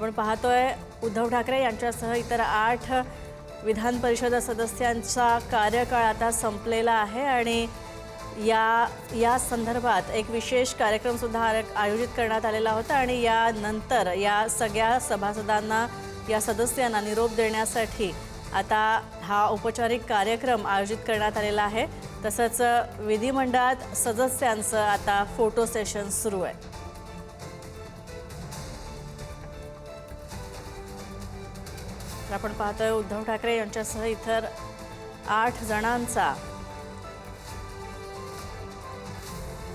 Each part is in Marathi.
आपण पाहतोय उद्धव ठाकरे यांच्यासह इतर 8 विधान परिषद सदस्यांचा कार्यकाळ आता संपलेला आहे आणि या संदर्भात एक विशेष कार्यक्रम सुद्धा आयोजित करण्यात आलेला होता आणि यानंतर या सगळ्या सभासदांना या सदस्यांना निरोप देण्यासाठी आता हा औपचारिक कार्यक्रम आयोजित करण्यात आलेला आहे। तसंच विधिमंडळात सदस्यांचं आता फोटो सेशन सुरू आहे। आपण पाहतोय उद्धव ठाकरे यांच्यासह इतर 8 जणांचा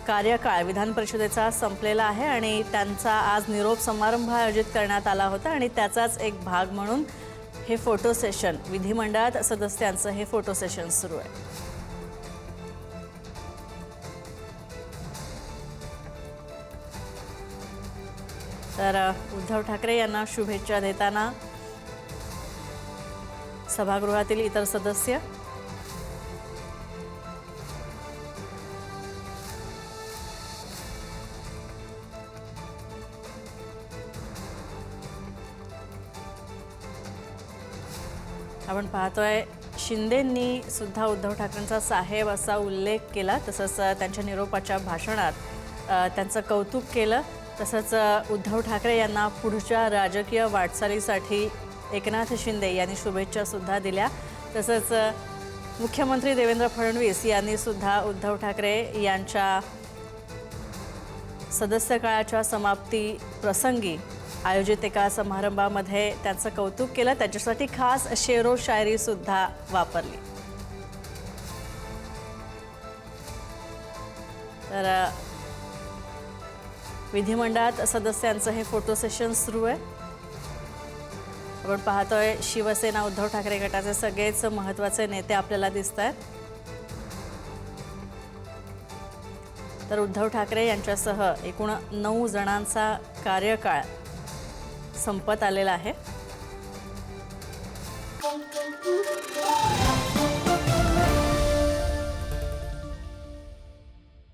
कार्यकाळ विधान परिषदेचा संपलेला आहे आणि त्यांचा आज निरोप समारंभ आयोजित करण्यात आला होता आणि त्याचाच एक भाग म्हणून हे फोटो सेशन विधिमंडळात सदस्यांचं हे फोटो सेशन सुरू आहे। तर उद्धव ठाकरे यांना शुभेच्छा देताना सभागृहातील इतर सदस्य आपण पाहतोय शिंदेंनी सुद्धा उद्धव ठाकरेंचा साहेब असा उल्लेख केला। तसंच त्यांच्या निरोपाच्या भाषणात त्यांचं कौतुक केलं। तसंच उद्धव ठाकरे यांना पुढच्या राजकीय वाटचालीसाठी एकनाथ शिंदे यांनी शुभेच्छा सुद्धा दिल्या। तसंच मुख्यमंत्री देवेंद्र फडणवीस यांनी सुद्धा उद्धव ठाकरे यांच्या सदस्य काळाच्या समाप्ती प्रसंगी आयोजित एका समारंभामध्ये त्यांचं कौतुक केलं। त्याच्यासाठी खास शेरो शायरी सुद्धा वापरली। तर विधिमंडळात सदस्यांचं हे फोटो सेशन सुरू आहे। आपण पाहतोय शिवसेना उद्धव ठाकरे गटाचे सगळेच महत्त्वाचे नेते आपल्याला दिसत आहेत। तर उद्धव ठाकरे यांच्यासह एकूण 9 जणांचा कार्यकाळ संपत आलेला आहे।